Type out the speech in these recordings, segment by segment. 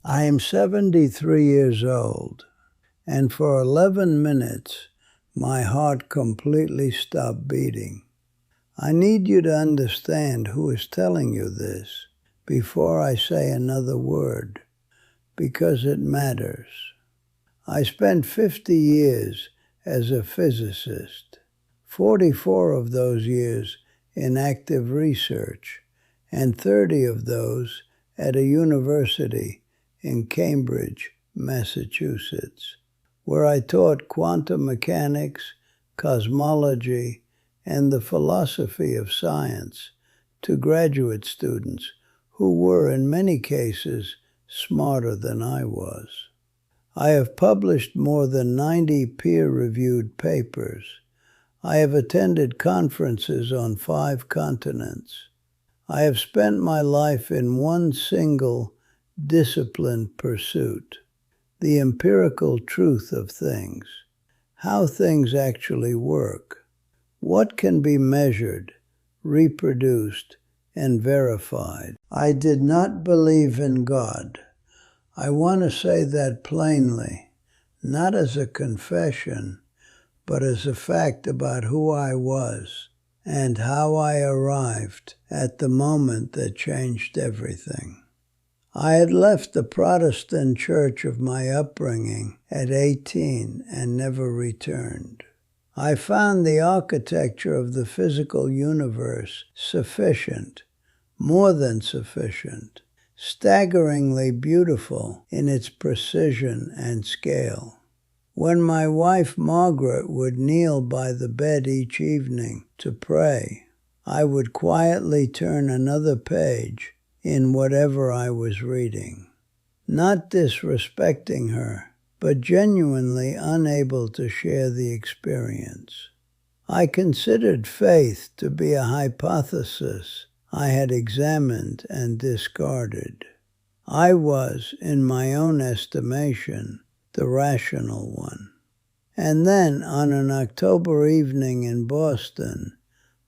I am 73 years old, and for 11 minutes, my heart completely stopped beating. I need you to understand who is telling you this before I say another word, because it matters. I spent 50 years as a physicist, 44 of those years in active research, and 30 of those at a university in Cambridge, Massachusetts, where I taught quantum mechanics, cosmology, and the philosophy of science to graduate students who were, in many cases, smarter than I was. I have published more than 90 peer-reviewed papers. I have attended conferences on 5 continents. I have spent my life in one single disciplined pursuit: the empirical truth of things, how things actually work, what can be measured, reproduced, and verified. I did not believe in God. I want to say that plainly, not as a confession, but as a fact about who I was and how I arrived at the moment that changed everything. I had left the Protestant church of my upbringing at 18 and never returned. I found the architecture of the physical universe sufficient, more than sufficient, staggeringly beautiful in its precision and scale. When my wife Margaret would kneel by the bed each evening to pray, I would quietly turn another page in whatever I was reading, not disrespecting her, but genuinely unable to share the experience. I considered faith to be a hypothesis I had examined and discarded. I was, in my own estimation, the rational one. And then, on an October evening in Boston,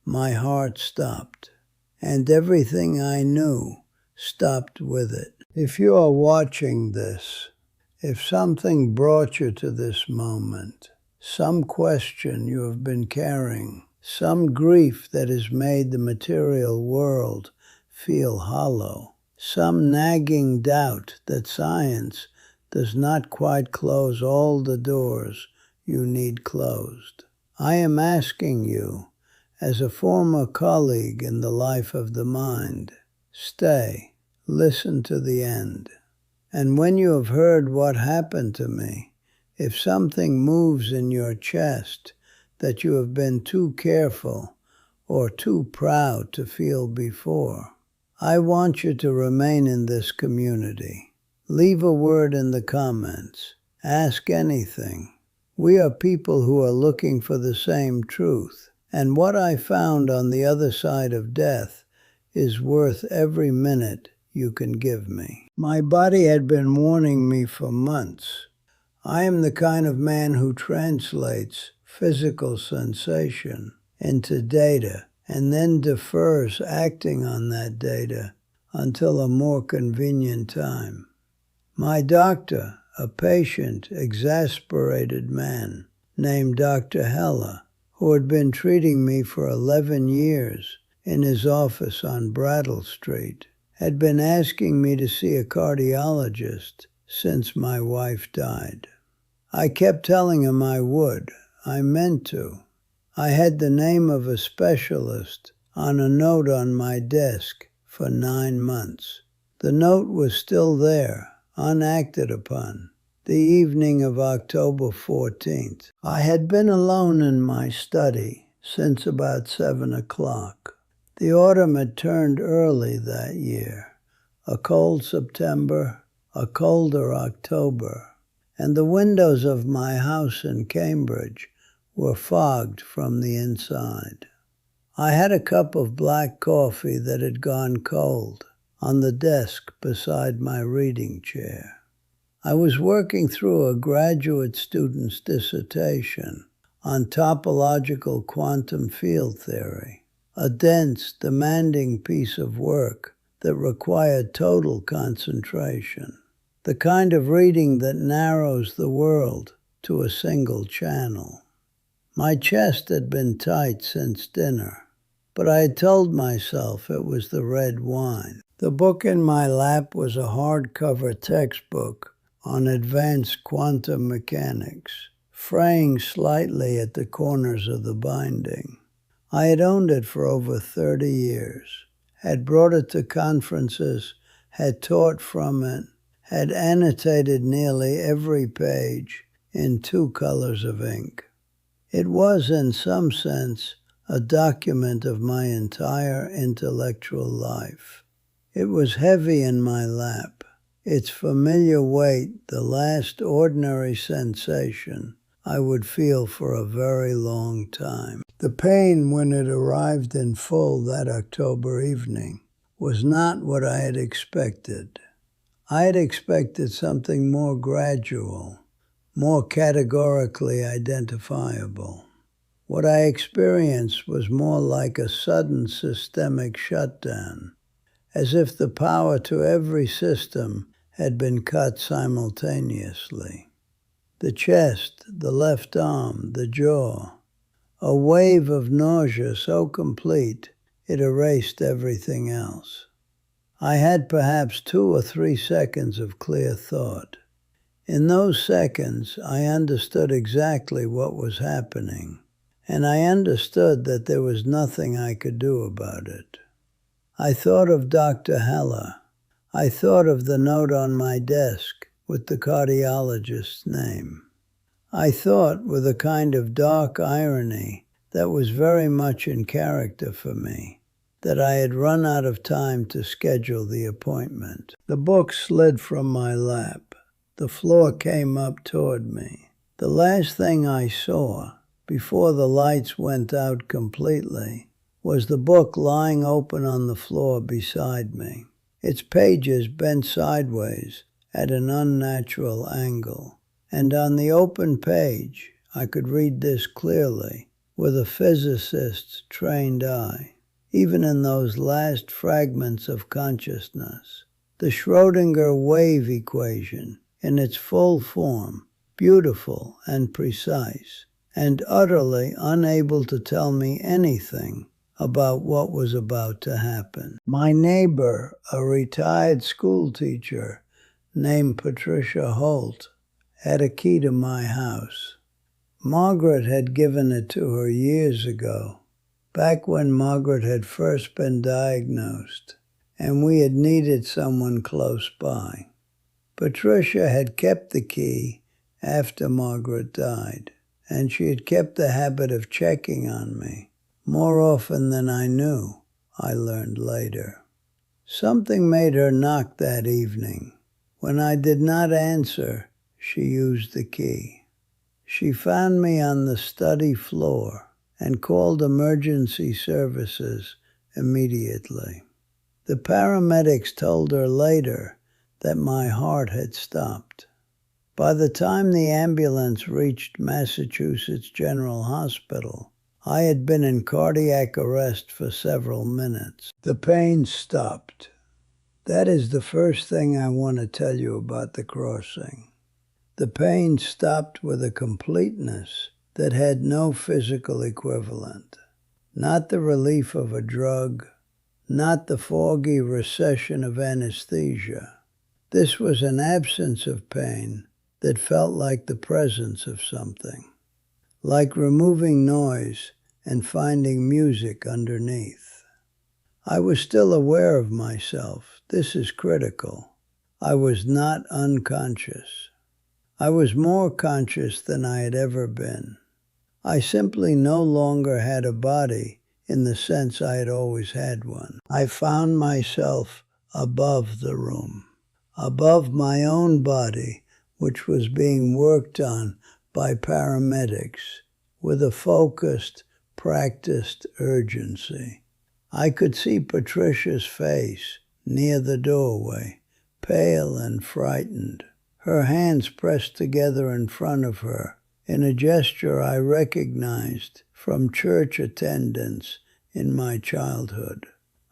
my heart stopped, and everything I knew stopped with it. If you are watching this, if something brought you to this moment, some question you have been carrying, some grief that has made the material world feel hollow, some nagging doubt that science does not quite close all the doors you need closed, I am asking you, as a former colleague in the life of the mind, stay, listen to the end. And when you have heard what happened to me, if something moves in your chest that you have been too careful or too proud to feel before, I want you to remain in this community. Leave a word in the comments. Ask anything. We are people who are looking for the same truth, and what I found on the other side of death is worth every minute you can give me. My body had been warning me for months. I am the kind of man who translates physical sensation into data and then defers acting on that data until a more convenient time. My doctor, a patient, exasperated man named Dr. Heller, who had been treating me for 11 years in his office on Brattle Street, had been asking me to see a cardiologist since my wife died. I kept telling him I would. I meant to. I had the name of a specialist on a note on my desk for 9 months. The note was still there, unacted upon, the evening of October 14th. I had been alone in my study since about 7 o'clock. The autumn had turned early that year, a cold September, a colder October, and the windows of my house in Cambridge were fogged from the inside. I had a cup of black coffee that had gone cold on the desk beside my reading chair. I was working through a graduate student's dissertation on topological quantum field theory, a dense, demanding piece of work that required total concentration. the kind of reading that narrows the world to a single channel. My chest had been tight since dinner, but I had told myself it was the red wine. The book in my lap was a hardcover textbook on advanced quantum mechanics, fraying slightly at the corners of the binding. I had owned it for over 30 years, had brought it to conferences, had taught from it, had annotated nearly every page in 2 colors of ink. It was, in some sense, a document of my entire intellectual life. It was heavy in my lap, its familiar weight the last ordinary sensation I would feel for a very long time. The pain when it arrived in full that October evening was not what I had expected. I had expected something more gradual, more categorically identifiable. What I experienced was more like a sudden systemic shutdown, as if the power to every system had been cut simultaneously. The chest, the left arm, the jaw, a wave of nausea so complete it erased everything else. I had perhaps 2 or 3 seconds of clear thought. In those seconds, I understood exactly what was happening, and I understood that there was nothing I could do about it. I thought of Dr. Heller. I thought of the note on my desk with the cardiologist's name. I thought, with a kind of dark irony that was very much in character for me, that I had run out of time to schedule the appointment. The book slid from my lap. The floor came up toward me. The last thing I saw, before the lights went out completely, was the book lying open on the floor beside me, its pages bent sideways at an unnatural angle. And on the open page, I could read this clearly, with a physicist's trained eye, even in those last fragments of consciousness. The Schrödinger wave equation, in its full form, beautiful and precise, and utterly unable to tell me anything about what was about to happen. My neighbor, a retired school teacher named Patricia Holt, had a key to my house. Margaret had given it to her years ago, back when Margaret had first been diagnosed, and we had needed someone close by. Patricia had kept the key after Margaret died, and she had kept the habit of checking on me, more often than I knew, I learned later. Something made her knock that evening. When I did not answer, she used the key. She found me on the study floor and called emergency services immediately. The paramedics told her later that my heart had stopped. By the time the ambulance reached Massachusetts General Hospital, I had been in cardiac arrest for several minutes. The pain stopped. That is the first thing I want to tell you about the crossing. The pain stopped with a completeness that had no physical equivalent. Not the relief of a drug, not the foggy recession of anesthesia. This was an absence of pain that felt like the presence of something, like removing noise and finding music underneath. I was still aware of myself. This is critical. I was not unconscious. I was more conscious than I had ever been. I simply no longer had a body in the sense I had always had one. I found myself above the room, above my own body, which was being worked on by paramedics with a focused, practiced urgency. I could see Patricia's face near the doorway, pale and frightened, her hands pressed together in front of her in a gesture I recognized from church attendance in my childhood.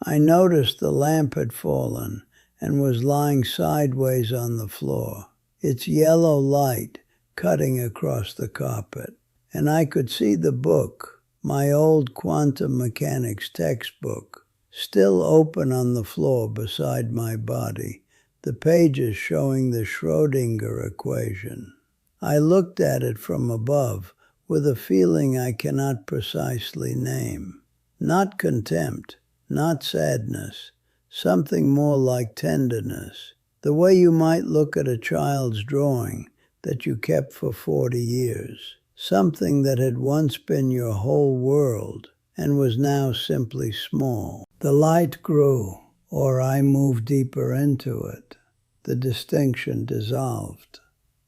I noticed the lamp had fallen and was lying sideways on the floor, its yellow light cutting across the carpet. And I could see the book, my old quantum mechanics textbook, still open on the floor beside my body, the pages showing the Schrödinger equation. I looked at it from above with a feeling I cannot precisely name. Not contempt, not sadness, something more like tenderness, the way you might look at a child's drawing that you kept for 40 years, something that had once been your whole world and was now simply small. The light grew, or I moved deeper into it. The distinction dissolved,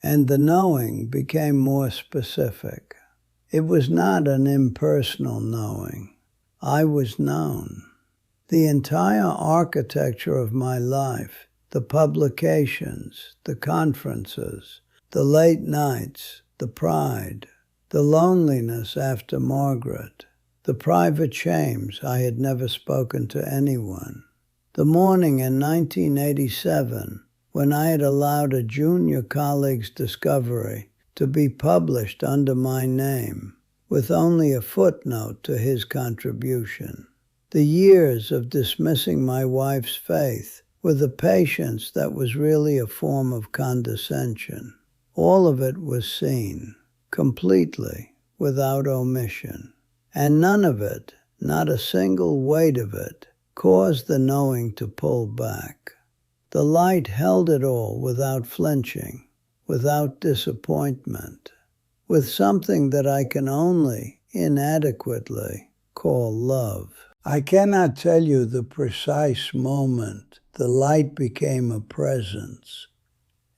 and the knowing became more specific. It was not an impersonal knowing. I was known. The entire architecture of my life, the publications, the conferences, the late nights, the pride, the loneliness after Margaret, the private shames I had never spoken to anyone, the morning in 1987 when I had allowed a junior colleague's discovery to be published under my name, with only a footnote to his contribution. The years of dismissing my wife's faith with a patience that was really a form of condescension. All of it was seen, completely, without omission. And none of it, not a single weight of it, caused the knowing to pull back. The light held it all without flinching, without disappointment, with something that I can only, inadequately, call love. I cannot tell you the precise moment the light became a presence.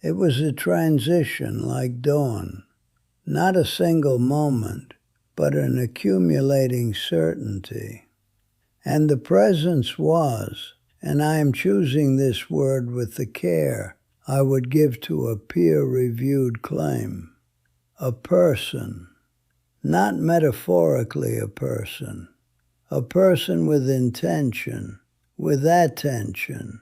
It was a transition like dawn, not a single moment, but an accumulating certainty. And the presence was, and I am choosing this word with the care I would give to a peer-reviewed claim, a person, not metaphorically a person with intention, with attention,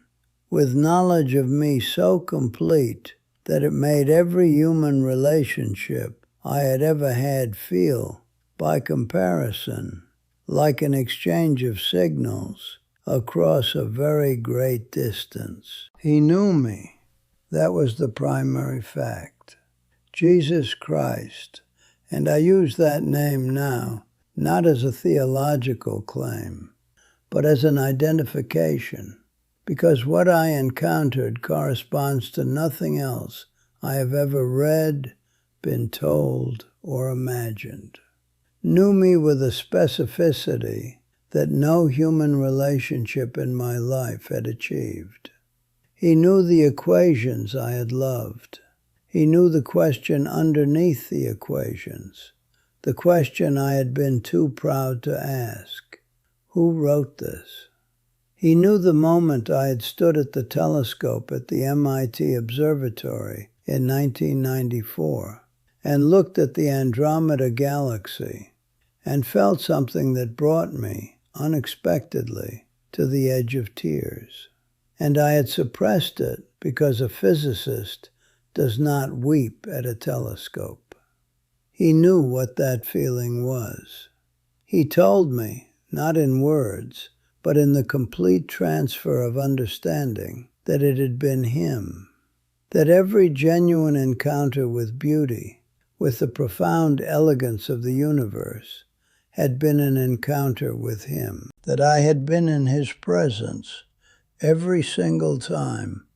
with knowledge of me so complete that it made every human relationship I had ever had feel, by comparison, like an exchange of signals across a very great distance. He knew me. That was the primary fact. Jesus Christ, and I use that name now, not as a theological claim, but as an identification, because what I encountered corresponds to nothing else I have ever read, been told, or imagined. Knew me with a specificity that no human relationship in my life had achieved. He knew the equations I had loved. He knew the question underneath the equations, the question I had been too proud to ask. Who wrote this? He knew the moment I had stood at the telescope at the MIT Observatory in 1994 and looked at the Andromeda Galaxy and felt something that brought me, unexpectedly, to the edge of tears. And I had suppressed it because a physicist does not weep at a telescope. He knew what that feeling was. He told me, not in words, but in the complete transfer of understanding, that it had been him. That every genuine encounter with beauty, with the profound elegance of the universe, had been an encounter with him. That I had been in his presence every single time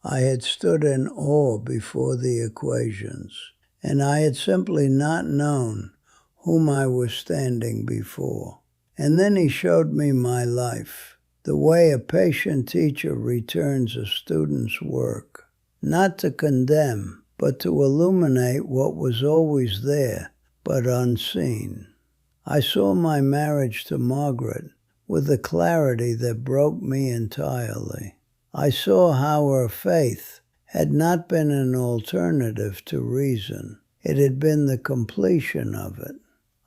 I had stood in awe before the equations, and I had simply not known whom I was standing before. And then he showed me my life, the way a patient teacher returns a student's work, not to condemn, but to illuminate what was always there, but unseen. I saw my marriage to Margaret with a clarity that broke me entirely. I saw how her faith had not been an alternative to reason. It had been the completion of it.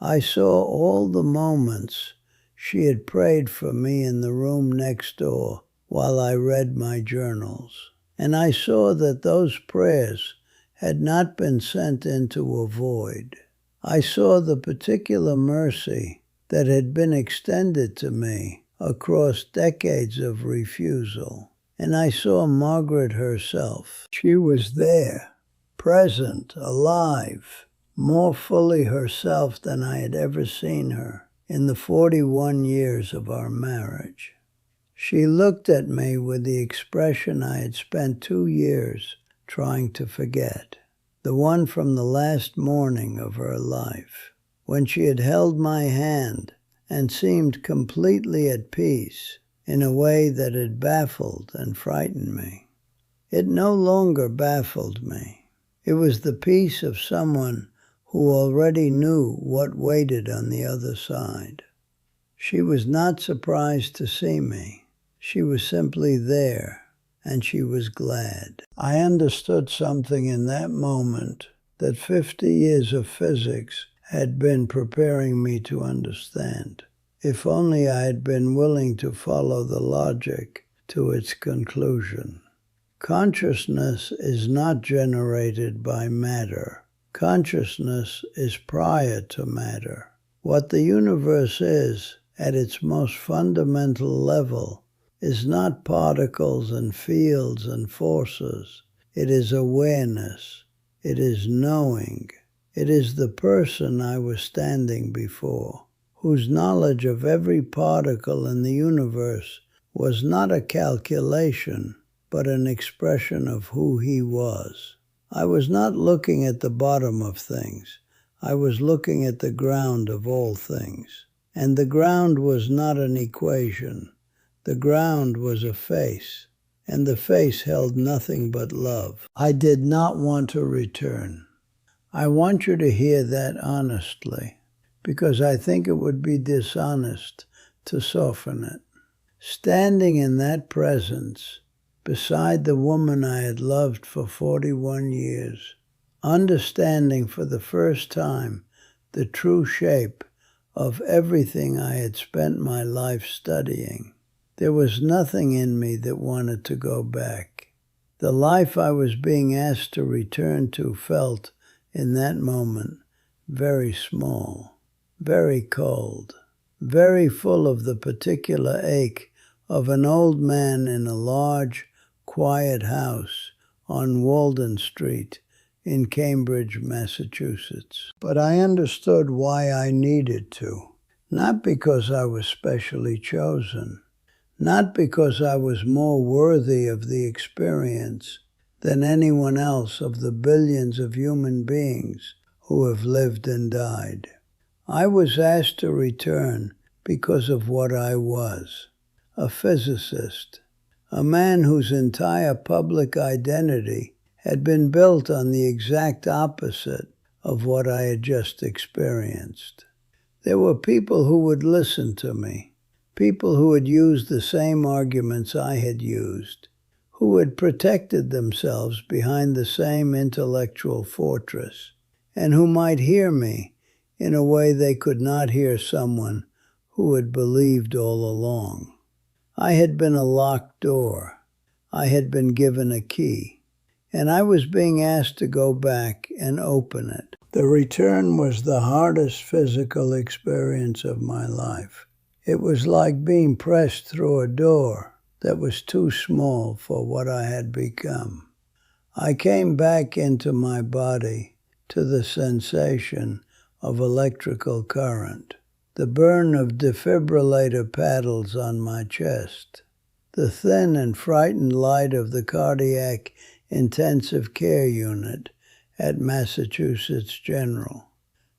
I saw all the moments she had prayed for me in the room next door while I read my journals. And I saw that those prayers had not been sent into a void. I saw the particular mercy that had been extended to me across decades of refusal. And I saw Margaret herself. She was there, present, alive, more fully herself than I had ever seen her in the 41 years of our marriage. She looked at me with the expression I had spent 2 years trying to forget, the one from the last morning of her life, when she had held my hand and seemed completely at peace in a way that had baffled and frightened me. It no longer baffled me. It was the peace of someone who already knew what waited on the other side. She was not surprised to see me. She was simply there, and she was glad. I understood something in that moment that 50 years of physics had been preparing me to understand, if only I had been willing to follow the logic to its conclusion. Consciousness is not generated by matter. Consciousness is prior to matter. What the universe is, at its most fundamental level, is not particles and fields and forces. It is awareness. It is knowing. It is the person I was standing before, whose knowledge of every particle in the universe was not a calculation, but an expression of who he was. I was not looking at the bottom of things. I was looking at the ground of all things. And the ground was not an equation. The ground was a face, and the face held nothing but love. I did not want to return. I want you to hear that honestly, because I think it would be dishonest to soften it. Standing in that presence, beside the woman I had loved for 41 years, understanding for the first time the true shape of everything I had spent my life studying, there was nothing in me that wanted to go back. The life I was being asked to return to felt, in that moment, very small, very cold, very full of the particular ache of an old man in a large, quiet house on Walden Street in Cambridge, Massachusetts. But I understood why I needed to, not because I was specially chosen, not because I was more worthy of the experience than anyone else of the billions of human beings who have lived and died. I was asked to return because of what I was, a physicist, a man whose entire public identity had been built on the exact opposite of what I had just experienced. There were people who would listen to me, people who had used the same arguments I had used, who had protected themselves behind the same intellectual fortress, and who might hear me in a way they could not hear someone who had believed all along. I had been a locked door. I had been given a key, and I was being asked to go back and open it. The return was the hardest physical experience of my life. It was like being pressed through a door that was too small for what I had become. I came back into my body to the sensation of electrical current, the burn of defibrillator paddles on my chest, the thin and frightened light of the cardiac intensive care unit at Massachusetts General.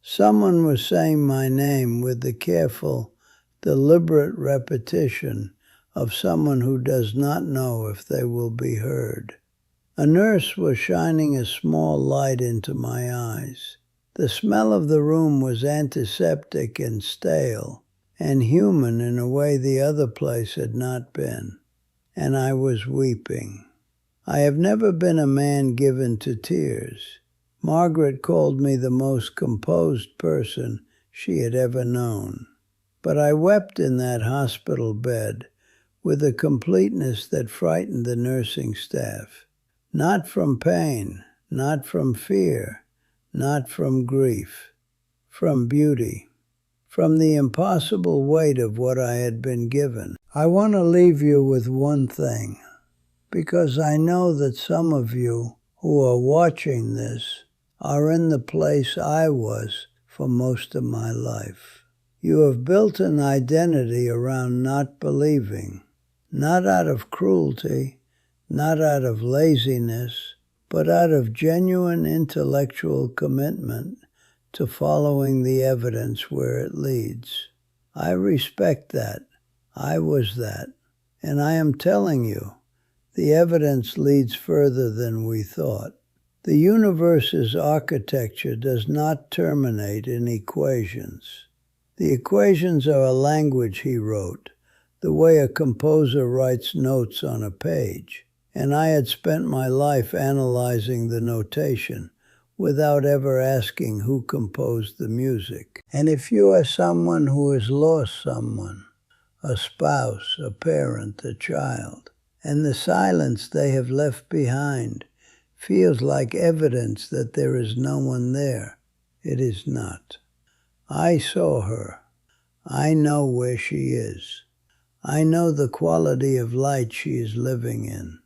Someone was saying my name with the careful, deliberate repetition of someone who does not know if they will be heard. A nurse was shining a small light into my eyes. The smell of the room was antiseptic and stale, and human in a way the other place had not been, and I was weeping. I have never been a man given to tears. Margaret called me the most composed person she had ever known. But I wept in that hospital bed with a completeness that frightened the nursing staff. Not from pain, not from fear, not from grief, from beauty, from the impossible weight of what I had been given. I want to leave you with one thing, because I know that some of you who are watching this are in the place I was for most of my life. You have built an identity around not believing, not out of cruelty, not out of laziness, but out of genuine intellectual commitment to following the evidence where it leads. I respect that. I was that. And I am telling you, the evidence leads further than we thought. The universe's architecture does not terminate in equations. The equations are a language he wrote, the way a composer writes notes on a page. And I had spent my life analyzing the notation without ever asking who composed the music. And if you are someone who has lost someone, a spouse, a parent, a child, and the silence they have left behind feels like evidence that there is no one there, it is not. I saw her. I know where she is. I know the quality of light she is living in.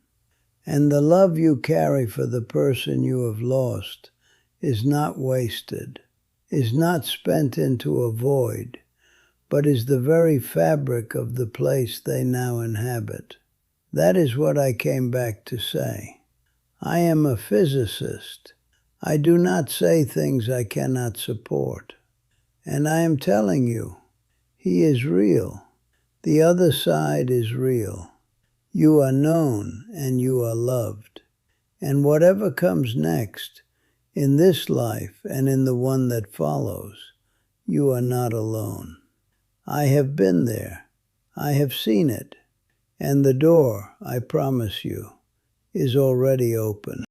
And the love you carry for the person you have lost is not wasted, is not spent into a void, but is the very fabric of the place they now inhabit. That is what I came back to say. I am a physicist. I do not say things I cannot support. And I am telling you, he is real. The other side is real. You are known and you are loved. And whatever comes next, in this life and in the one that follows, you are not alone. I have been there. I have seen it. And the door, I promise you, is already open.